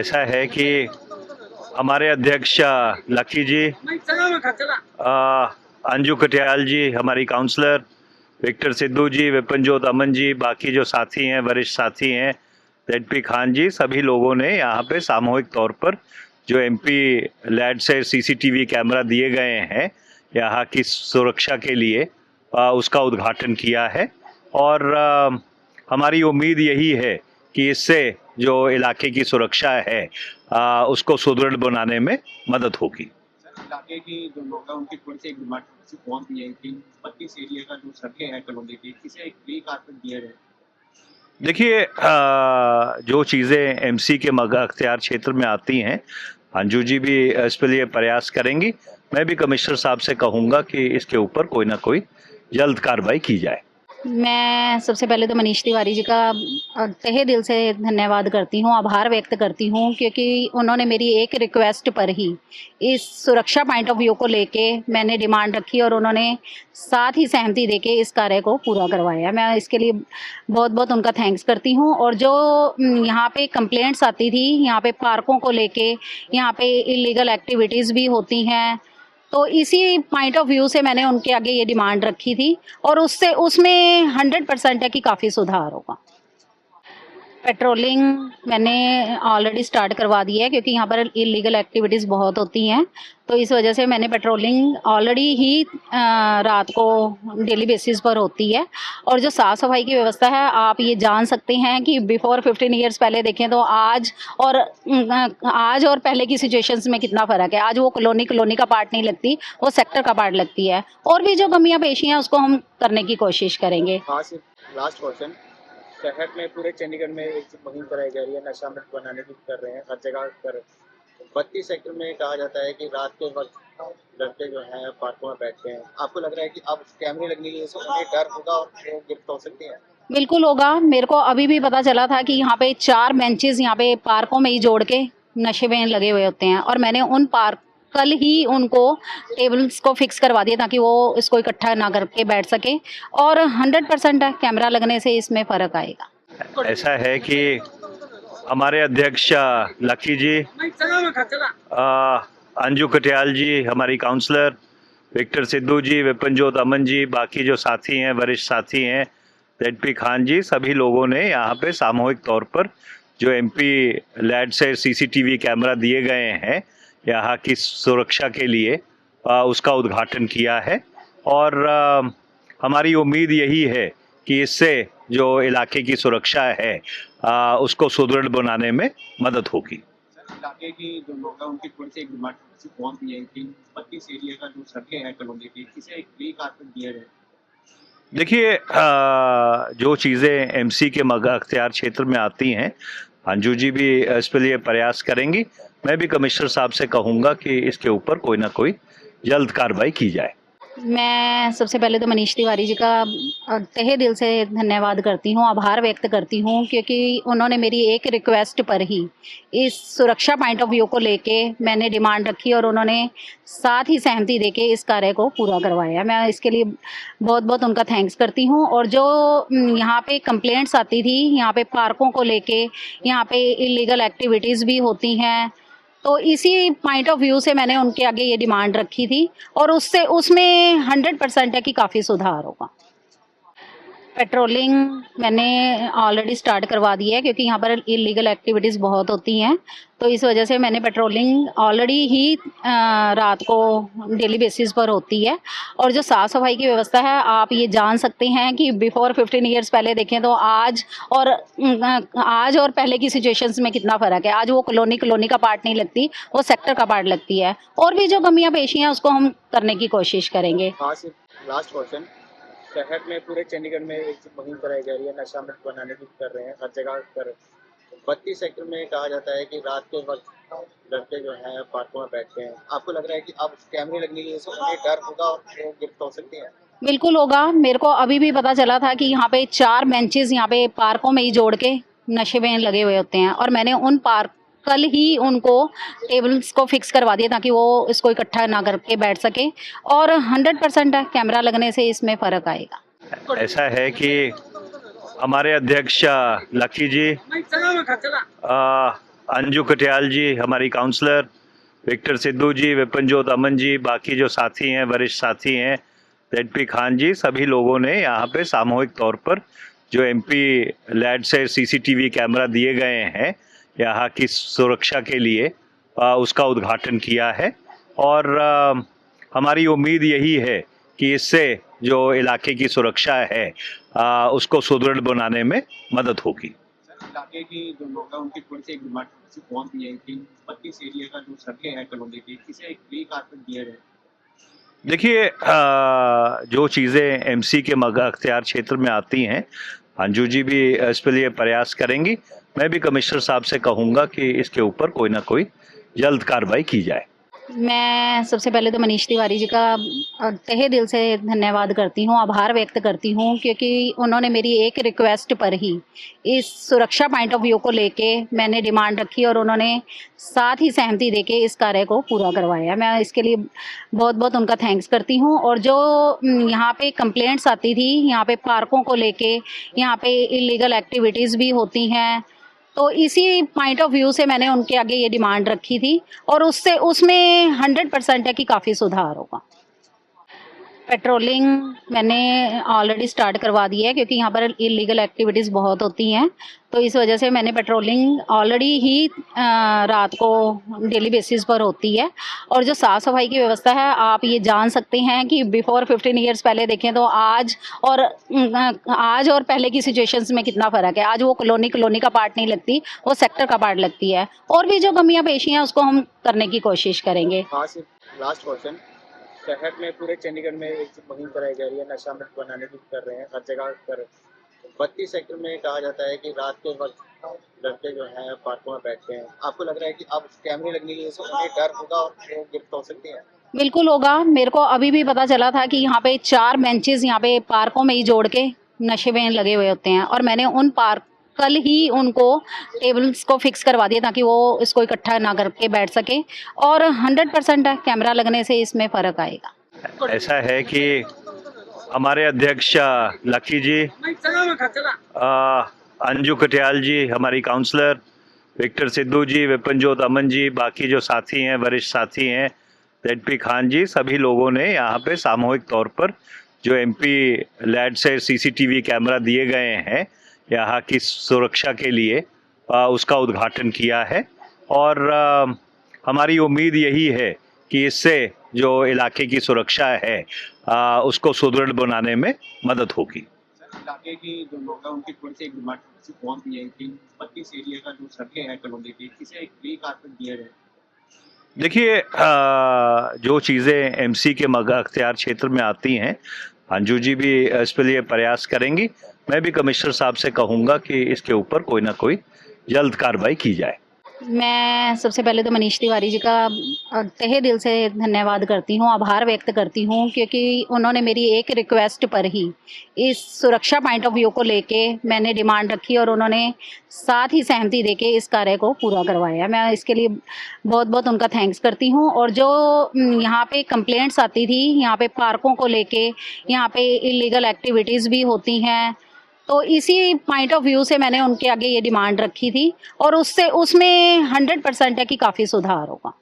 ऐसा है कि हमारे अध्यक्ष लकी जी, अंजू कटियाल जी, हमारी काउंसलर, विक्टर सिद्धू जी, विपिनजोत अमन जी, बाकी जो साथी हैं, वरिष्ठ साथी हैं, जेडपी खान जी, सभी लोगों ने यहाँ पे सामूहिक तौर पर जो एमपी लैड से सीसीटीवी कैमरा दिए गए हैं यहाँ की सुरक्षा के लिए, उसका उद्घाटन किया है। और हमारी उम्मीद यही है कि इससे जो इलाके की सुरक्षा है उसको सुदृढ़ बनाने में मदद होगी। इलाके की जो लोग हैं उनकी थोड़ी सी एक डिमांड से पहुंच गई है कि 32 एरिया का जो सड़कें हैं कॉलोनी की, इसे एक फ्री कारपेट दिया जाए। देखिए, जो चीज़ें एमसी के अख्तियार क्षेत्र में आती हैं, अंजू जी भी इस पे लिए प्रयास करेंगी। मैं भी कमिश्नर साहब से कहूँगा कि इसके ऊपर कोई ना कोई जल्द कार्रवाई की जाए। मैं सबसे पहले तो मनीष तिवारी जी का तहे दिल से धन्यवाद करती हूँ, आभार व्यक्त करती हूँ, क्योंकि उन्होंने मेरी एक रिक्वेस्ट पर ही इस सुरक्षा पॉइंट ऑफ व्यू को लेके मैंने डिमांड रखी और उन्होंने साथ ही सहमति देके इस कार्य को पूरा करवाया। मैं इसके लिए बहुत बहुत उनका थैंक्स करती हूँ। और जो यहाँ पे कंप्लेंट्स आती थी, यहाँ पे पार्कों को लेके, यहाँ पे इलीगल एक्टिविटीज़ भी होती हैं, तो इसी पॉइंट ऑफ व्यू से मैंने उनके आगे ये डिमांड रखी थी और उसमें 100% है कि काफ़ी सुधार होगा। पेट्रोलिंग मैंने ऑलरेडी स्टार्ट करवा दी है, क्योंकि यहाँ पर इलीगल एक्टिविटीज़ बहुत होती हैं, तो इस वजह से मैंने पेट्रोलिंग ऑलरेडी ही रात को डेली बेसिस पर होती है। और जो साफ़ सफाई की व्यवस्था है, आप ये जान सकते हैं कि बिफोर 15 ईयर्स पहले देखें तो आज और पहले की सिचुएशंस में कितना फ़र्क है। आज वो कॉलोनी का पार्ट नहीं लगती, वो सेक्टर का पार्ट लगती है। और भी जो कमियाँ पेशी हैं उसको हम करने की कोशिश करेंगे। लास्ट क्वेश्चन, शहर में पूरे चंडीगढ़ में एक मुहिम कराई जा रही है, नशा मुक्त बनाने की कर रहे हैं हर जगह पर। 32 सेक्टर में कहा जाता है कि रात के वक्त लड़के जो हैं पार्कों में बैठते हैं। आपको लग रहा है कि अब कैमरे लगने की वजह से डर होगा और वो गिरफ्त हो सकती है? बिल्कुल होगा। मेरे को अभी भी पता चला था कि यहाँ पे 4 बेंचेस यहाँ पे पार्कों में ही जोड़ के नशे में लगे हुए होते हैं, और मैंने उन पार्क कल ही उनको टेबल्स को फिक्स करवा दिया ताकि वो इसको इकट्ठा ना करके बैठ सके। और 100% है, कैमरा लगने से इसमें फ़र्क आएगा। ऐसा है कि हमारे अध्यक्ष लकी जी, अंजू कटियाल जी, हमारी काउंसलर, विक्टर सिद्धू जी, विपिनजोत अमन जी, बाकी जो साथी हैं, वरिष्ठ साथी हैं, जेडपी खान जी, सभी लोगों ने यहाँ पे सामूहिक तौर पर जो एमपी लैड से सीसीटीवी कैमरा दिए गए हैं यहाँ की सुरक्षा के लिए, उसका उद्घाटन किया है। और हमारी उम्मीद यही है कि इससे जो इलाके की सुरक्षा है उसको सुदृढ़ बनाने में मदद होगी। इलाके की जो लोग हैं उनकी थोड़ी सी एक डिमांड से पहुंच गई है कि 32 एरिया का जो सड़कें हैं कॉलोनी की, इसे एक फ्री कारपेट दिया जाए। देखिए, जो चीज़ें एमसी के अख्तियार क्षेत्र में आती हैं, अंजू जी भी इस पे लिए प्रयास करेंगी। मैं भी कमिश्नर साहब से कहूँगा कि इसके ऊपर कोई ना कोई जल्द कार्रवाई की जाए। मैं सबसे पहले तो मनीष तिवारी जी का तहे दिल से धन्यवाद करती हूँ, आभार व्यक्त करती हूँ, क्योंकि उन्होंने मेरी एक रिक्वेस्ट पर ही इस सुरक्षा पॉइंट ऑफ व्यू को लेके मैंने डिमांड रखी और उन्होंने साथ ही सहमति देके इस कार्य को पूरा करवाया। मैं इसके लिए बहुत बहुत उनका थैंक्स करती हूँ। और जो यहाँ पे कंप्लेंट्स आती थी, यहाँ पे पार्कों को लेके, यहाँ पे इलीगल एक्टिविटीज़ भी होती हैं, तो इसी पॉइंट ऑफ व्यू से मैंने उनके आगे ये डिमांड रखी थी और उसमें 100% है कि काफ़ी सुधार होगा। पेट्रोलिंग मैंने ऑलरेडी स्टार्ट करवा दी है, क्योंकि यहाँ पर इलीगल एक्टिविटीज़ बहुत होती हैं, तो इस वजह से मैंने पेट्रोलिंग ऑलरेडी ही रात को डेली बेसिस पर होती है। और जो साफ़ सफाई की व्यवस्था है, आप ये जान सकते हैं कि बिफोर 15 ईयर्स पहले देखें तो आज और पहले की सिचुएशंस में कितना फ़र्क है। आज वो कॉलोनी का पार्ट नहीं लगती, वो सेक्टर का पार्ट लगती है। और भी जो कमियाँ पेशी हैं उसको हम करने की कोशिश करेंगे। लास्ट क्वेश्चन, शहर में पूरे चंडीगढ़ में एक मुहिम कराई जा रही है, नशा मुक्त बनाने की कर रहे हैं हर जगह पर। 32 सेक्टर में कहा जाता है कि रात के वक्त लड़के जो हैं पार्कों में बैठते हैं। आपको लग रहा है कि अब कैमरे लगने की वजह से उन्हें डर होगा और वो गिरफ्त हो सकती है? बिल्कुल होगा। मेरे को अभी भी पता चला था कि यहाँ पे 4 बेंचेस यहाँ पे पार्कों में ही जोड़ के नशे में लगे हुए होते हैं, और मैंने कल ही उनको टेबल्स को फिक्स करवा दिया ताकि वो इसको इकट्ठा ना करके बैठ सके। और 100% है, कैमरा लगने से इसमें फ़र्क आएगा। ऐसा है कि हमारे अध्यक्ष लकी जी, अंजू कटियाल जी, हमारी काउंसलर, विक्टर सिद्धू जी, विपिनजोत अमन जी, बाकी जो साथी हैं, वरिष्ठ साथी हैं, जेडपी खान जी, सभी लोगों ने यहाँ पे सामूहिक तौर पर जो एमपी लैड से सीसीटीवी कैमरा दिए गए हैं यहाँ की सुरक्षा के लिए उसका उद्घाटन किया है। और हमारी उम्मीद यही है कि इससे जो इलाके की सुरक्षा है उसको सुदृढ़ बनाने में मदद होगी। इलाके की जो लोग हैं उनकी थोड़ी सी एक डिमांड पहुंच गई है कि 32 एरिया का जो सड़कें हैं कॉलोनी की इसे एक फ्री कारपेट दिया जाए। देखिए जो चीज़ें एमसी के अख्तियार क्षेत्र में आती हैं, अंजू जी भी इसके लिए प्रयास करेंगी। मैं भी कमिश्नर साहब से कहूँगा कि इसके ऊपर कोई ना कोई जल्द कार्रवाई की जाए। मैं सबसे पहले तो मनीष तिवारी जी का तहे दिल से धन्यवाद करती हूँ, आभार व्यक्त करती हूँ, क्योंकि उन्होंने मेरी एक रिक्वेस्ट पर ही इस सुरक्षा पॉइंट ऑफ व्यू को लेके मैंने डिमांड रखी और उन्होंने साथ ही सहमति देके इस कार्य को पूरा करवाया। मैं इसके लिए बहुत बहुत उनका थैंक्स करती हूँ। और जो यहाँ पे कंप्लेंट्स आती थी, यहाँ पे पार्कों को लेके, यहाँ पे इलीगल एक्टिविटीज़ भी होती हैं, तो इसी पॉइंट ऑफ व्यू से मैंने उनके आगे ये डिमांड रखी थी और उसमें 100% है कि काफ़ी सुधार होगा। पेट्रोलिंग मैंने ऑलरेडी स्टार्ट करवा दी है, क्योंकि यहाँ पर इलीगल एक्टिविटीज़ बहुत होती हैं, तो इस वजह से मैंने पेट्रोलिंग ऑलरेडी ही रात को डेली बेसिस पर होती है। और जो साफ़ सफाई की व्यवस्था है, आप ये जान सकते हैं कि बिफोर 15 ईयर्स पहले देखें तो आज और पहले की सिचुएशंस में कितना फ़र्क है। आज वो कॉलोनी का पार्ट नहीं लगती, वो सेक्टर का पार्ट लगती है। और भी जो कमियाँ पेशी हैं उसको हम करने की कोशिश करेंगे। खास लास्ट क्वेश्चन, शहर में पूरे चंडीगढ़ में एक मुहिम कराई जा रही है, नशा मुक्त बनाने की कर रहे हैं हर जगह पर। 32 सेक्टर में कहा जाता है कि रात के वक्त लड़के जो हैं पार्कों में बैठते हैं। आपको लग रहा है कि अब कैमरे लगने की वजह से उन्हें डर होगा और वो गिरफ्त हो सकती है? बिल्कुल होगा। मेरे को अभी भी पता चला था कि यहाँ पे 4 बेंचेस यहाँ पे पार्कों में ही जोड़ के नशे में लगे हुए होते हैं, और मैंने उन पार्क कल ही उनको टेबल्स को फिक्स करवा दिया ताकि वो इसको इकट्ठा ना करके बैठ सके। और 100% है, कैमरा लगने से इसमें फ़र्क आएगा। ऐसा है कि हमारे अध्यक्ष लकी जी, अंजू कटियाल जी, हमारी काउंसलर, विक्टर सिद्धू जी, विपिनजोत अमन जी, बाकी जो साथी हैं, वरिष्ठ साथी हैं, जेडपी खान जी, सभी लोगों ने यहाँ पे सामूहिक तौर पर जो एमपी लैड से सीसीटीवी कैमरा दिए गए हैं यहाँ की सुरक्षा के लिए उसका उद्घाटन किया है। और हमारी उम्मीद यही है कि इससे जो इलाके की सुरक्षा है उसको सुदृढ़ बनाने में मदद होगी। इलाके की जो लोग हैं उनकी थोड़ी सी एक डिमांड पहुंच गई है कि 32 एरिया का जो सड़कें हैं कॉलोनी की इसे एक फ्री कारपेट दिया जाए। देखिए जो चीज़ें एमसी के अख्तियार क्षेत्र में आती हैं, अंजू जी भी इसके लिए प्रयास करेंगी। मैं भी कमिश्नर साहब से कहूँगा कि इसके ऊपर कोई ना कोई जल्द कार्रवाई की जाए। मैं सबसे पहले तो मनीष तिवारी जी का तहे दिल से धन्यवाद करती हूँ, आभार व्यक्त करती हूँ, क्योंकि उन्होंने मेरी एक रिक्वेस्ट पर ही इस सुरक्षा पॉइंट ऑफ व्यू को लेके मैंने डिमांड रखी और उन्होंने साथ ही सहमति देके इस कार्य को पूरा करवाया। मैं इसके लिए बहुत बहुत उनका थैंक्स करती हूँ। और जो यहाँ पे कंप्लेंट्स आती थी, यहाँ पे पार्कों को लेके, यहाँ पे इलीगल एक्टिविटीज़ भी होती हैं, तो इसी पॉइंट ऑफ व्यू से मैंने उनके आगे ये डिमांड रखी थी और उसमें 100% है कि काफ़ी सुधार होगा।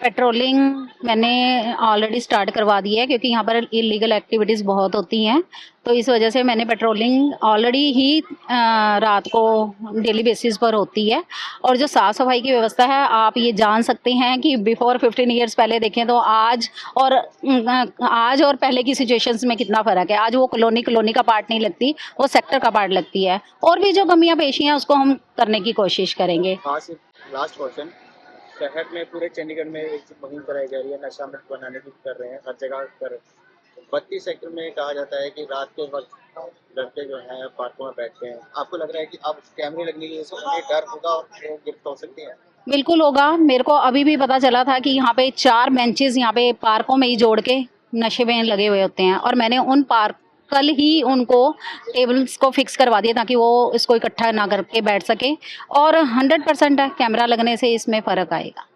पेट्रोलिंग मैंने ऑलरेडी स्टार्ट करवा दी है, क्योंकि यहाँ पर इलीगल एक्टिविटीज़ बहुत होती हैं, तो इस वजह से मैंने पेट्रोलिंग ऑलरेडी ही रात को डेली बेसिस पर होती है। और जो साफ़ सफाई की व्यवस्था है, आप ये जान सकते हैं कि बिफोर 15 ईयर्स पहले देखें तो आज और पहले की सिचुएशंस में कितना फ़र्क है। आज वो कॉलोनी का पार्ट नहीं लगती, वो सेक्टर का पार्ट लगती है। और भी जो कमियाँ पेशी हैं उसको हम करने की कोशिश करेंगे। खास लास्ट क्वेश्चन, शहर में पूरे चंडीगढ़ में एक मुहिम कराई जा रही है, नशा मुक्त बनाने की कर रहे हैं हर जगह पर। 32 सेक्टर में कहा जाता है कि रात के वक्त लड़के जो हैं पार्कों में बैठते हैं। आपको लग रहा है कि अब कैमरे लगने की वजह से उन्हें डर होगा और वो गिरफ्त हो सकती है? बिल्कुल होगा। मेरे को अभी भी पता चला था कि यहाँ पे 4 बेंचेस यहाँ पे पार्कों में ही जोड़ के नशे में लगे हुए होते हैं, और मैंने कल ही उनको टेबल्स को फिक्स करवा दिया ताकि वो इसको इकट्ठा ना करके बैठ सके। और 100% है, कैमरा लगने से इसमें फ़र्क आएगा।